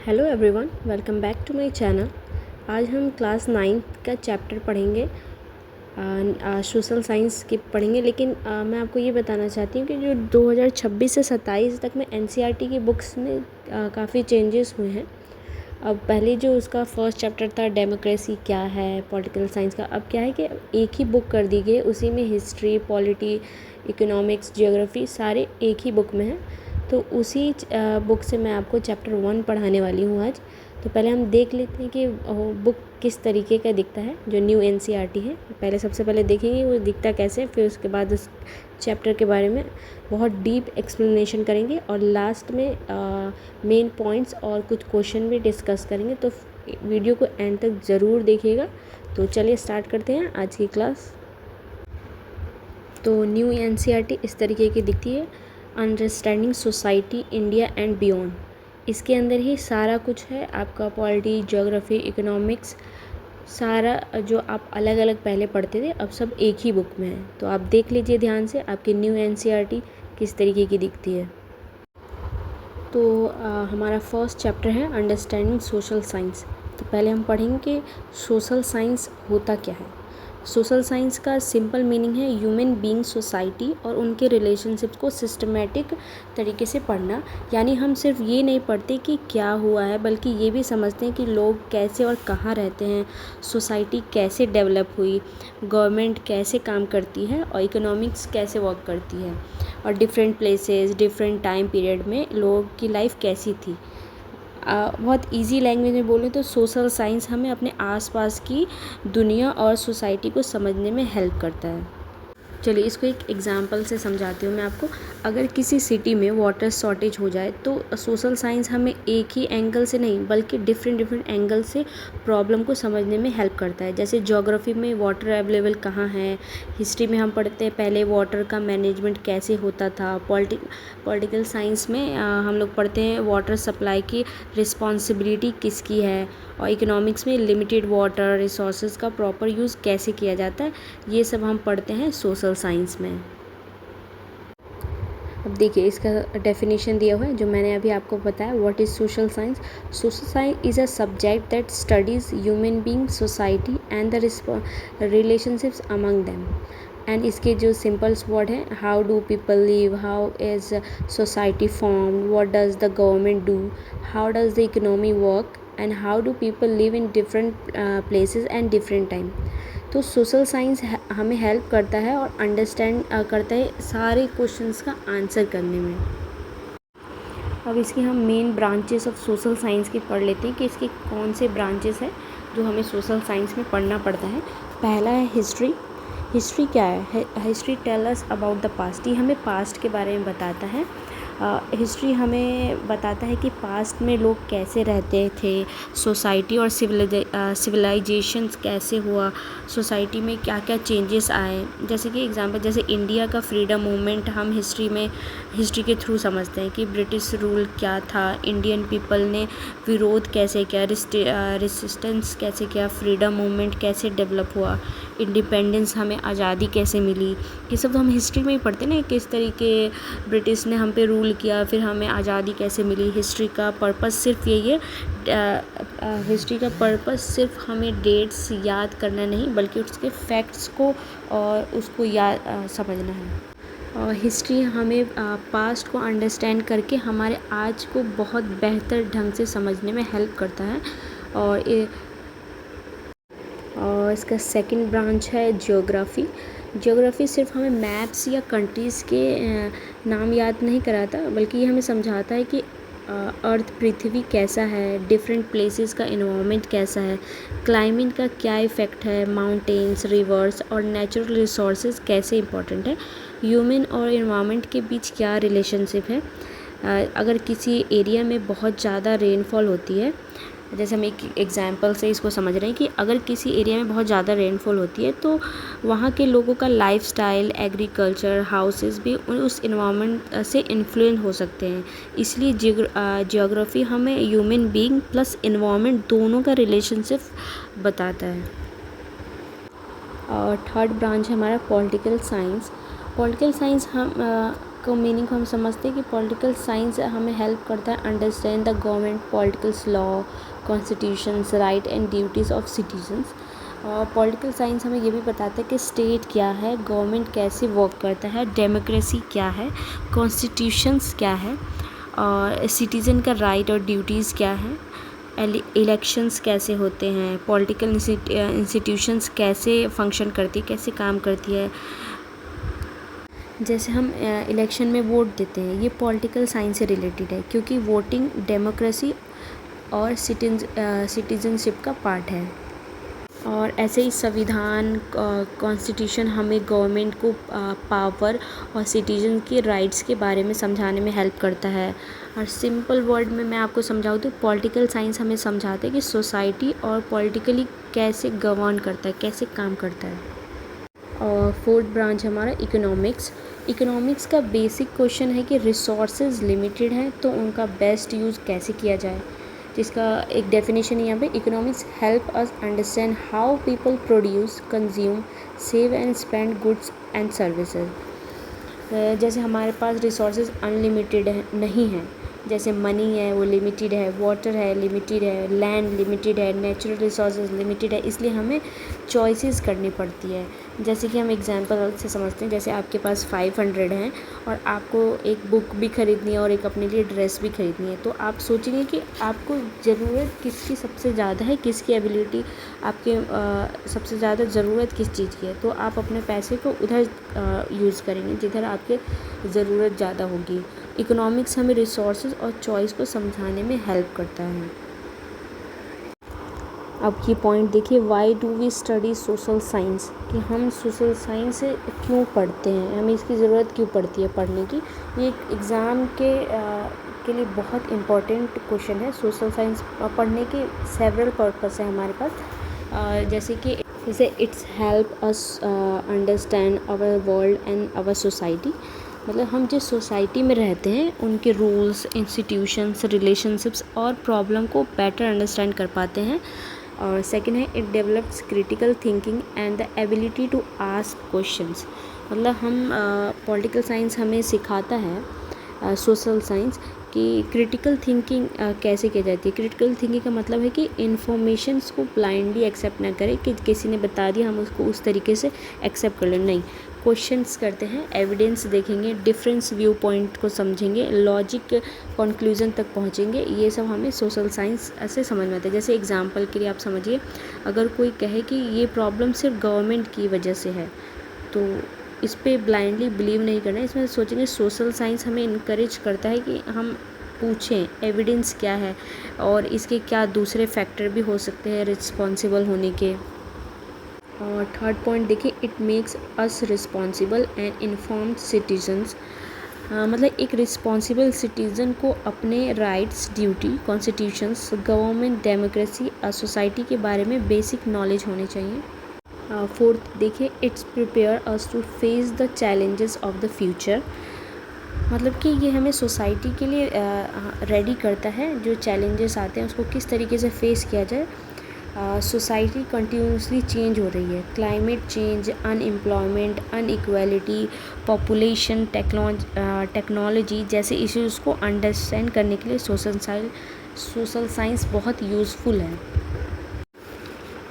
Hello everyone, welcome back to my channel. आज हम class 9th का चैप्टर पढ़ेंगे, सोशल साइंस की पढ़ेंगे। लेकिन मैं आपको ये बताना चाहती हूँ कि जो 2026 से 27 तक में एनसीईआरटी की बुक्स में काफ़ी चेंजेस हुए हैं। अब पहले जो उसका फर्स्ट चैप्टर था डेमोक्रेसी क्या है, पॉलिटिकल साइंस का, अब क्या है कि एक ही बुक कर दी गई, उसी में हिस्ट्री, पॉलिटी, इकोनॉमिक्स, जियोग्राफी सारे एक ही बुक में हैं। तो उसी बुक से मैं आपको चैप्टर 1 पढ़ाने वाली हूँ आज। तो पहले हम देख लेते हैं कि बुक किस तरीके का दिखता है, जो न्यू एनसीईआरटी है। पहले सबसे पहले देखेंगे वो दिखता कैसे, फिर उसके बाद उस चैप्टर के बारे में बहुत डीप एक्सप्लेनेशन करेंगे और लास्ट में मेन पॉइंट्स और कुछ क्वेश्चन भी डिस्कस करेंगे। तो वीडियो को एंड तक ज़रूर देखिएगा। तो चलिए स्टार्ट करते हैं आज की क्लास। तो न्यू एनसीईआरटी इस तरीके की दिखती है, understanding society India and beyond. इसके अंदर ही सारा कुछ है आपका, पॉलिटी, ज्योग्राफी, इकोनॉमिक्स, सारा जो आप अलग अलग पहले पढ़ते थे अब सब एक ही बुक में है। तो आप देख लीजिए ध्यान से आपकी न्यू एनसीईआरटी किस तरीके की दिखती है। तो हमारा फर्स्ट चैप्टर है अंडरस्टैंडिंग सोशल साइंस। तो पहले हम पढ़ेंगे कि सोशल साइंस होता क्या है। सोशल साइंस का सिंपल मीनिंग है ह्यूमन बीइंग, सोसाइटी और उनके रिलेशनशिप्स को सिस्टमेटिक तरीके से पढ़ना। यानी हम सिर्फ ये नहीं पढ़ते कि क्या हुआ है, बल्कि ये भी समझते हैं कि लोग कैसे और कहाँ रहते हैं, सोसाइटी कैसे डेवलप हुई, गवर्नमेंट कैसे काम करती है और इकोनॉमिक्स कैसे वर्क करती है, और different places, different time period में लोगों की लाइफ कैसी थी। बहुत इजी लैंग्वेज में बोलें तो सोशल साइंस हमें अपने आसपास की दुनिया और सोसाइटी को समझने में हेल्प करता है। चलिए इसको एक एग्जांपल से समझाती हूँ मैं आपको। अगर किसी सिटी में वाटर शॉर्टेज हो जाए तो सोशल साइंस हमें एक ही एंगल से नहीं बल्कि डिफरेंट एंगल से प्रॉब्लम को समझने में हेल्प करता है। जैसे ज्योग्राफी में वाटर अवेलेबल कहाँ है, हिस्ट्री में हम पढ़ते हैं पहले वाटर का मैनेजमेंट कैसे होता था, पॉलिटिकल साइंस में हम लोग पढ़ते हैं वाटर सप्लाई की रिस्पॉन्सिबिलिटी किसकी है, और इकोनॉमिक्स में लिमिटेड वाटर रिसोर्सेज का प्रॉपर यूज़ कैसे किया जाता है। ये सब हम पढ़ते हैं सोशल साइंस में। अब देखिए इसका डेफिनेशन दिया हुआ है जो मैंने अभी आपको बताया। What is social science? Social science is a subject that studies human being, society and the relationships among them. And इसके जो सिंपल्स वर्ड हैं, how do people live, how is society form, what does the government do, how does the economy work, and how do people live in different places and different time. तो social science हमें help करता है और understand करता है सारे questions का answer करने में। अब इसकी हम main branches of social science की पढ़ लेते हैं कि इसके कौन से ब्रांचेस हैं जो हमें सोशल साइंस में पढ़ना पड़ता है। पहला है हिस्ट्री। हिस्ट्री क्या है? History tell us about the past. ये हमें पास्ट के बारे में बताता है। हिस्ट्री हमें बताता है कि पास्ट में लोग कैसे रहते थे, सोसाइटी और सिविलाइजेशंस कैसे हुआ, सोसाइटी में क्या क्या चेंजेस आए। जैसे कि एग्जांपल, जैसे इंडिया का फ्रीडम मूवमेंट हम हिस्ट्री के थ्रू समझते हैं कि ब्रिटिश रूल क्या था, इंडियन पीपल ने विरोध कैसे किया, रेसिस्टेंस कैसे किया, फ्रीडम मूवमेंट कैसे डेवलप हुआ, इंडिपेंडेंस हमें आज़ादी कैसे मिली। ये सब तो हम हिस्ट्री में ही पढ़ते हैं ना, किस तरीके ब्रिटिश ने हम पे रूल किया, फिर हमें आज़ादी कैसे मिली। हिस्ट्री का पर्पस सिर्फ यही है, हिस्ट्री का पर्पस सिर्फ हमें डेट्स याद करना नहीं बल्कि उसके फैक्ट्स को और उसको याद समझना है। और हिस्ट्री हमें पास्ट को अंडरस्टैंड करके हमारे आज को बहुत बेहतर ढंग से समझने में हेल्प करता है। और इसका सेकंड ब्रांच है ज्योग्राफी। ज्योग्राफी सिर्फ हमें मैप्स या कंट्रीज़ के नाम याद नहीं कराता, बल्कि ये हमें समझाता है कि अर्थ, पृथ्वी कैसा है, डिफरेंट प्लेसेस का इन्वायरमेंट कैसा है, क्लाइमेट का क्या इफ़ेक्ट है, माउंटेन्स, रिवर्स और नेचुरल रिसोर्सेज कैसे इंपॉर्टेंट है, ह्यूमन और इन्वायरमेंट के बीच क्या रिलेशनशिप है। अगर किसी एरिया में बहुत ज़्यादा रेनफॉल होती है, जैसे हम एक एग्जांपल से इसको समझ रहे हैं कि अगर किसी एरिया में बहुत ज़्यादा रेनफॉल होती है तो वहाँ के लोगों का लाइफस्टाइल, एग्रीकल्चर, हाउसेस भी उस इन्वायरमेंट से इन्फ्लुएंस हो सकते हैं। इसलिए जियोग्राफी हमें ह्यूमन बीइंग प्लस इन्वायरमेंट दोनों का रिलेशनशिप बताता है। और थर्ड ब्रांच है हमारा पॉलिटिकल साइंस। पॉलिटिकल साइंस को मीनिंग हम समझते हैं कि पॉलिटिकल साइंस हमें हेल्प करता है understand the government, politicals law, constitutions, right and duties of citizens. Political science हमें ये भी बताता है कि स्टेट क्या है, गवर्नमेंट कैसे वर्क करता है, डेमोक्रेसी क्या है, कॉन्स्टिट्यूशंस क्या है, और सिटीज़न का राइट और ड्यूटीज़ क्या है, इलेक्शंस कैसे होते हैं, पॉलिटिकल इंस्टीट्यूशंस कैसे फंक्शन करती है, कैसे काम करती है। जैसे हम इलेक्शन में वोट देते हैं, ये पॉलिटिकल साइंस से रिलेटेड है क्योंकि वोटिंग डेमोक्रेसी और सिटीजनशिप का पार्ट है। और ऐसे ही संविधान, कॉन्स्टिट्यूशन हमें गवर्नमेंट को पावर और सिटीजन के राइट्स के बारे में समझाने में हेल्प करता है। और सिंपल वर्ड में मैं आपको समझाऊँ तो पॉलिटिकल साइंस हमें समझाते हैं कि सोसाइटी और पॉलिटिकली कैसे गवर्न करता है, कैसे काम करता है। और फोर्थ ब्रांच हमारा इकोनॉमिक्स। इकोनॉमिक्स का बेसिक क्वेश्चन है कि रिसोर्सेज लिमिटेड हैं तो उनका बेस्ट यूज़ कैसे किया जाए, जिसका एक डेफिनेशन है यहाँ पे। Economics help us understand how people produce, consume, save and spend goods and services. जैसे हमारे पास रिसोर्सेज अनलिमिटेड नहीं हैं, जैसे मनी है वो लिमिटेड है, वाटर है लिमिटेड है, लैंड लिमिटेड है, नेचुरल रिसोर्सेज लिमिटेड है, इसलिए हमें चॉइसेस करनी पड़ती है। जैसे कि हम एग्जांपल से समझते हैं, जैसे आपके पास 500 हैं और आपको एक बुक भी ख़रीदनी है और एक अपने लिए ड्रेस भी ख़रीदनी है, तो आप सोचेंगे कि आपको ज़रूरत किसकी सबसे ज़्यादा है, किसकी एबिलिटी आपके सबसे ज़्यादा ज़रूरत किस चीज़ की है, तो आप अपने पैसे को उधर यूज़ करेंगे जिधर आपके ज़रूरत ज़्यादा होगी। इकोनॉमिक्स हमें रिसोर्सेज और चॉइस को समझाने में हेल्प करता है। अब ये पॉइंट देखिए, why do we study social science, कि हम सोशल साइंस क्यों पढ़ते हैं, हमें इसकी ज़रूरत क्यों पड़ती है पढ़ने की। ये एक एग्ज़ाम के लिए बहुत इम्पॉर्टेंट क्वेश्चन है। सोशल साइंस पढ़ने के सेवरल पर्पस है हमारे पास, जैसे it's help us understand our world and our society. मतलब हम जिस सोसाइटी में रहते हैं उनके रूल्स, इंस्टीट्यूशंस, रिलेशनशिप्स और प्रॉब्लम को बेटर अंडरस्टैंड कर पाते हैं। और सेकंड है, it develops critical thinking and the ability to ask questions. मतलब हम पॉलिटिकल साइंस हमें सिखाता है, सोशल साइंस, कि क्रिटिकल थिंकिंग कैसे की जाती है। क्रिटिकल थिंकिंग का मतलब है कि इन्फॉर्मेशंस को ब्लाइंडली एक्सेप्ट ना करें कि किसी ने बता दिया हम उसको उस तरीके से एक्सेप्ट कर लें, नहीं, क्वेश्चंस करते हैं, एविडेंस देखेंगे, डिफरेंस व्यू पॉइंट को समझेंगे, लॉजिक कंक्लूजन तक पहुंचेंगे। ये सब हमें सोशल साइंस से समझ में आता है। जैसे एग्जांपल के लिए आप समझिए, अगर कोई कहे कि ये प्रॉब्लम सिर्फ गवर्नमेंट की वजह से है, तो इस पर ब्लाइंडली बिलीव नहीं करना है, इसमें सोचेंगे। सोशल साइंस हमें इनकरेज करता है कि हम पूछें एविडेंस क्या है और इसके क्या दूसरे फैक्टर भी हो सकते हैं रिस्पॉन्सिबल होने के। और थर्ड पॉइंट देखिए, it makes us responsible and informed citizens. मतलब एक रिस्पॉन्सिबल सिटीज़न को अपने rights, duty, constitutions, government, democracy, society के बारे में बेसिक नॉलेज होने चाहिए। फोर्थ देखिए, it's prepare us to face the challenges of the future. मतलब कि ये हमें सोसाइटी के लिए रेडी करता है, जो चैलेंजेस आते हैं उसको किस तरीके से फेस किया जाए। सोसाइटी कंटिन्यूसली चेंज हो रही है, climate change, unemployment, inequality, population, technology जैसे इश्यूज़ को अंडरस्टैंड करने के लिए सोशल साइंस बहुत यूज़फुल है।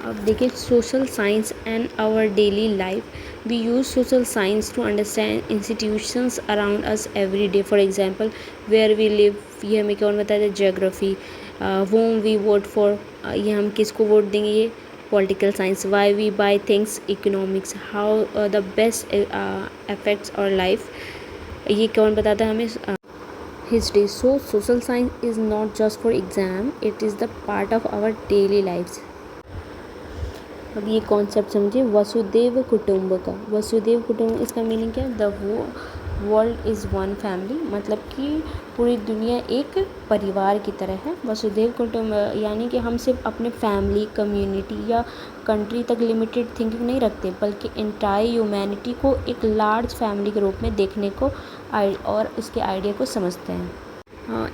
अब देखिए, social science and our daily life. We use social science to understand institutions around us every day. For example, where we live, ये हमें कौन बताता है, geography. Whom we vote for, ये हम किसको वोट देंगे, ये political science. Why we buy things, economics. How the best affects our life, ये कौन बताता है हमें, history. So social science is not just for exam, it is the part of our daily lifes. अब ये concept समझिए, वसुदेव कुटुंबकम। वसुदेव कुटुंब, इसका मीनिंग क्या है, the world is one family. मतलब कि पूरी दुनिया एक परिवार की तरह है। वसुदेव कुटुंब यानी कि हम सिर्फ अपने फैमिली, कम्युनिटी या कंट्री तक लिमिटेड थिंकिंग नहीं रखते, बल्कि एंटायर ह्यूमैनिटी को एक लार्ज फैमिली के रूप में देखने को और इसके आइडिया को समझते हैं।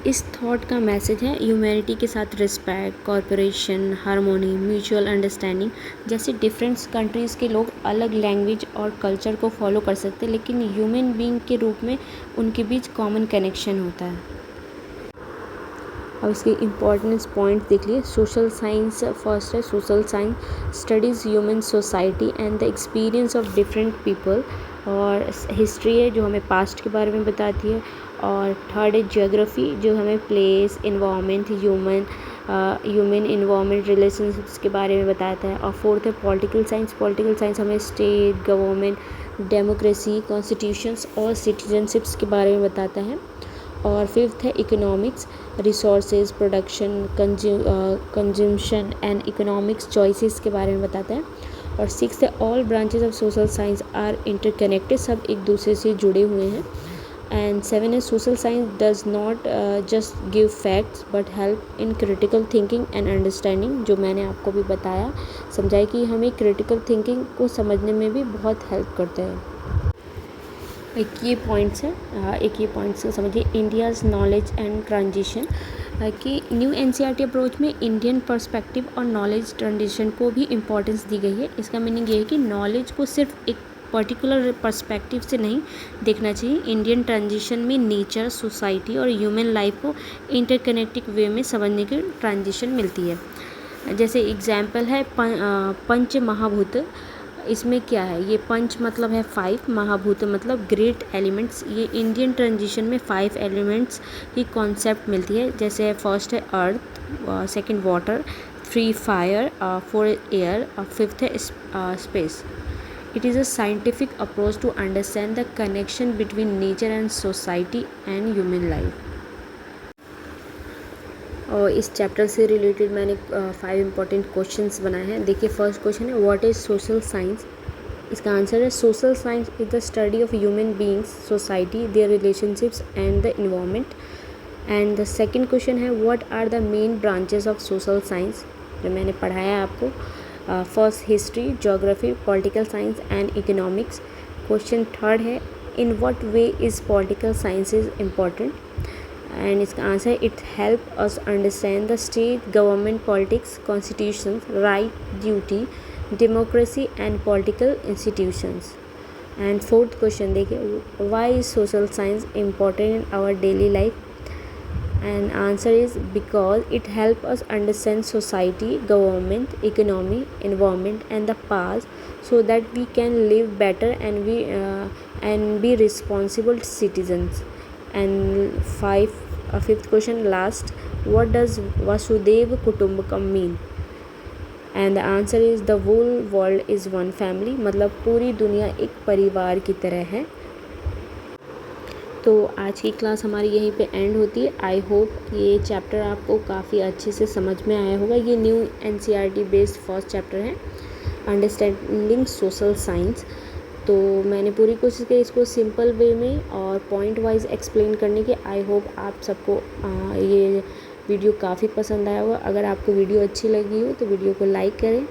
इस थॉट का मैसेज है ह्यूमैनिटी के साथ respect, corporation, harmony, mutual understanding. जैसे डिफरेंट कंट्रीज़ के लोग अलग लैंग्वेज और कल्चर को फॉलो कर सकते हैं, लेकिन ह्यूमन बीइंग के रूप में उनके बीच कॉमन कनेक्शन होता है। अब इसके इम्पोर्टेंस पॉइंट देख लिए। सोशल साइंस फर्स्ट है, social science studies human society and the experience of different people. और हिस्ट्री है जो हमें पास्ट के बारे में बताती है। और थर्ड है ज्योग्राफी जो हमें place, environment, human environment relationships के बारे में बताता है। और फोर्थ है पॉलिटिकल साइंस। पॉलिटिकल साइंस हमें स्टेट, गवर्नमेंट, डेमोक्रेसी, कॉन्स्टिट्यूशंस और सिटीजनशिप्स के बारे में बताता है। और फिफ्थ है economics, resources, production, consumption and economics choices के बारे में बताता है। और सिक्स्थ है all branches of social science are interconnected, सब एक दूसरे से जुड़े हुए हैं। एंड सेवन है social science does not just give facts but help in critical thinking and understanding, जो मैंने आपको भी बताया, समझाया कि हमें क्रिटिकल थिंकिंग को समझने में भी बहुत हेल्प करते हैं। एक ये पॉइंट्स है, एक ये पॉइंट्स समझिए। इंडियाज़ नॉलेज एंड ट्रांजिशन, कि न्यू एनसीईआरटी अप्रोच में इंडियन पर्सपेक्टिव और नॉलेज ट्रांजिशन को भी इम्पोर्टेंस दी गई है। इसका मीनिंग ये है कि नॉलेज को सिर्फ एक पर्टिकुलर पर्सपेक्टिव से नहीं देखना चाहिए। इंडियन ट्रांजिशन में नेचर, सोसाइटी और ह्यूमन लाइफ को इंटरकनेक्टेड वे में समझने की ट्रांजिशन मिलती है। जैसे एग्जाम्पल है पंच महाभूत। इसमें क्या है, ये पंच मतलब है 5, महाभूत मतलब ग्रेट एलिमेंट्स। ये इंडियन ट्रांजिशन में 5 एलिमेंट्स की कॉन्सेप्ट मिलती है। जैसे फर्स्ट है earth, second water, 3 fire, 4 air, 5th है space. It is a scientific approach to understand the connection between nature and society and human life. और इस चैप्टर से रिलेटेड मैंने 5 इंपॉर्टेंट क्वेश्चंस बनाए हैं। देखिए फर्स्ट क्वेश्चन है व्हाट इज़ सोशल साइंस। इसका आंसर है social science is the study of human beings, society, their relationships and the environment. And the second question है what are the main branches of social science, जो मैंने पढ़ाया आपको। First history, geography, political science and economics. Question third है in what way is political science is important. And इसका answer it help us understand the state, government, politics, constitution, right, duty, democracy and political institutions. And fourth question देखिए why is social science important in our daily life. And answer is because it help us understand society, government, economy, environment and the past so that we can live better and be responsible citizens. And fifth question last, what does Vasudev Kutumbakam mean? And the answer is the whole world is one family, मतलब पूरी दुनिया एक परिवार की तरह है। तो आज की क्लास हमारी यहीं पे एंड होती है। आई होप ये चैप्टर आपको काफ़ी अच्छे से समझ में आया होगा। ये new NCERT based first chapter है, अंडरस्टैंडिंग सोशल साइंस। तो मैंने पूरी कोशिश की इसको सिंपल वे में और पॉइंट वाइज एक्सप्लेन करने की। आई होप आप सबको ये वीडियो काफ़ी पसंद आया होगा। अगर आपको वीडियो अच्छी लगी हो तो वीडियो को लाइक करें,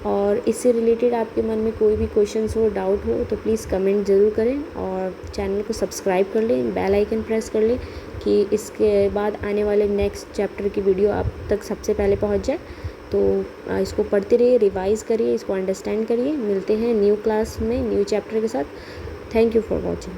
और इससे रिलेटेड आपके मन में कोई भी क्वेश्चंस हो, डाउट हो तो प्लीज़ कमेंट ज़रूर करें। और चैनल को सब्सक्राइब कर लें, बेल आइकन प्रेस कर लें कि इसके बाद आने वाले नेक्स्ट चैप्टर की वीडियो आप तक सबसे पहले पहुँच जाए। तो इसको पढ़ते रहिए, रिवाइज़ करिए, इसको अंडरस्टैंड करिए। मिलते हैं न्यू क्लास में न्यू चैप्टर के साथ। Thank you for watching.